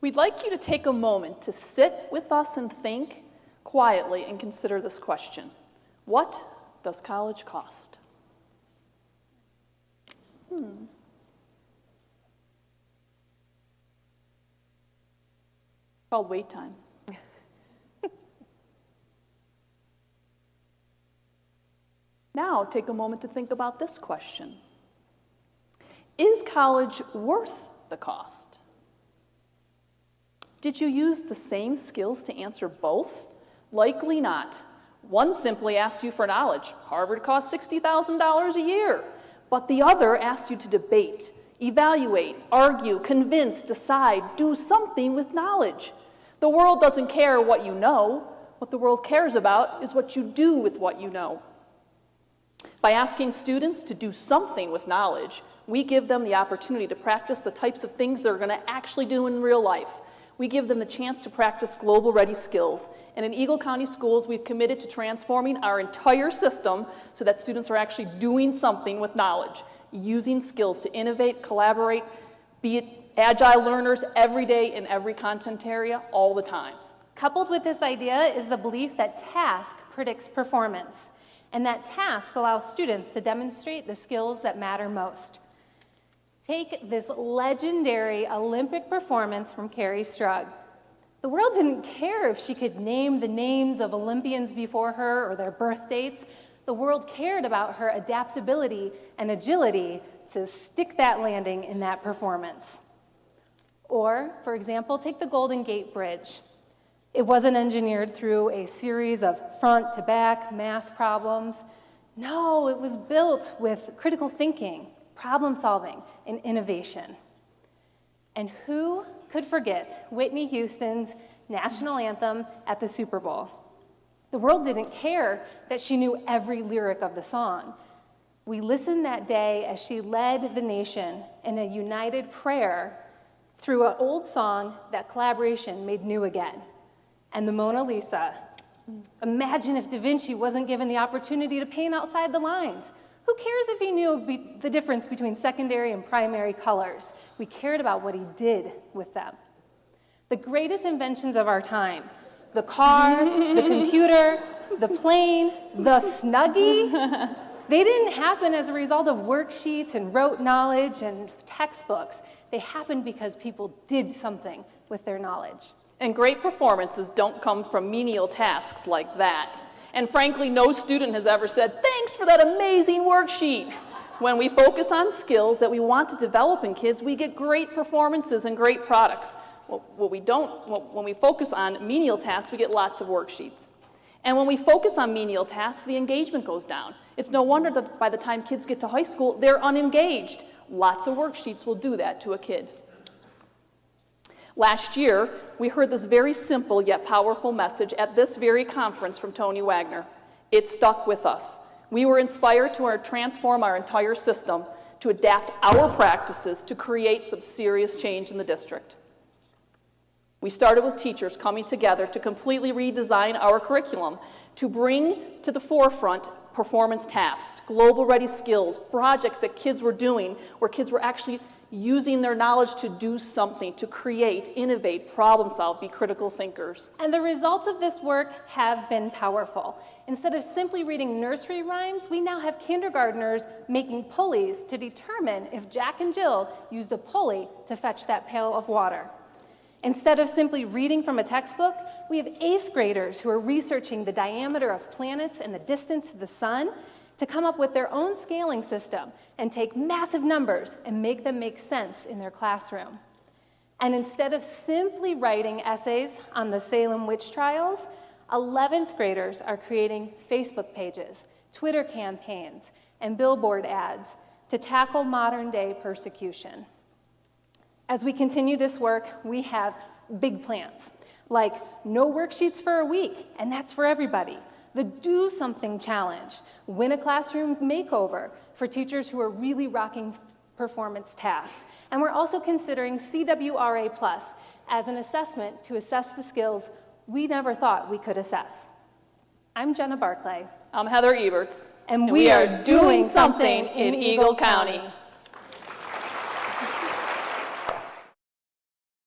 We'd like you to take a moment to sit with us and think quietly and consider this question. What does college cost? Called wait time. Now take a moment to think about this question. Is college worth the cost? Did you use the same skills to answer both? Likely not. One simply asked you for knowledge. Harvard costs $60,000 a year. But the other asked you to debate, evaluate, argue, convince, decide, do something with knowledge. The world doesn't care what you know. What the world cares about is what you do with what you know. By asking students to do something with knowledge, we give them the opportunity to practice the types of things they're going to actually do in real life. We give them the chance to practice global-ready skills. And in Eagle County Schools, we've committed to transforming our entire system so that students are actually doing something with knowledge, using skills to innovate, collaborate, be agile learners every day in every content area, all the time. Coupled with this idea is the belief that task predicts performance, and that task allows students to demonstrate the skills that matter most. Take this legendary Olympic performance from Carrie Strug. The world didn't care if she could name the names of Olympians before her or their birth dates. The world cared about her adaptability and agility to stick that landing in that performance. Or, for example, take the Golden Gate Bridge. It wasn't engineered through a series of front-to-back math problems. No, it was built with critical thinking, problem solving, and innovation. And who could forget Whitney Houston's national anthem at the Super Bowl? The world didn't care that she knew every lyric of the song. We listened that day as she led the nation in a united prayer through an old song that collaboration made new again. And the Mona Lisa. Imagine if Da Vinci wasn't given the opportunity to paint outside the lines. Who cares if he knew the difference between secondary and primary colors? We cared about what he did with them. The greatest inventions of our time, the car, the computer, the plane, the Snuggie, they didn't happen as a result of worksheets and rote knowledge and textbooks. They happened because people did something with their knowledge. And great performances don't come from menial tasks like that. And frankly, no student has ever said, "Thanks for that amazing worksheet." When we focus on skills that we want to develop in kids, we get great performances and great products. When we focus on menial tasks, we get lots of worksheets. And when we focus on menial tasks, the engagement goes down. It's no wonder that by the time kids get to high school, they're unengaged. Lots of worksheets will do that to a kid. Last year, we heard this very simple yet powerful message at this very conference from Tony Wagner. It stuck with us. We were inspired to transform our entire system, to adapt our practices to create some serious change in the district. We started with teachers coming together to completely redesign our curriculum, to bring to the forefront performance tasks, global-ready skills, projects that kids were doing, where kids were actually using their knowledge to do something, to create, innovate, problem solve, be critical thinkers. And the results of this work have been powerful. Instead of simply reading nursery rhymes, we now have kindergartners making pulleys to determine if Jack and Jill used a pulley to fetch that pail of water. Instead of simply reading from a textbook, we have 8th graders who are researching the diameter of planets and the distance to the sun to come up with their own scaling system and take massive numbers and make them make sense in their classroom. And instead of simply writing essays on the Salem witch trials, 11th graders are creating Facebook pages, Twitter campaigns, and billboard ads to tackle modern-day persecution. As we continue this work, we have big plans, like no worksheets for a week, and that's for everybody. The Do Something Challenge, win a classroom makeover for teachers who are really rocking performance tasks. And we're also considering CWRA Plus as an assessment to assess the skills we never thought we could assess. I'm Jenna Barclay. I'm Heather Eberts. And we are doing something in Eagle County.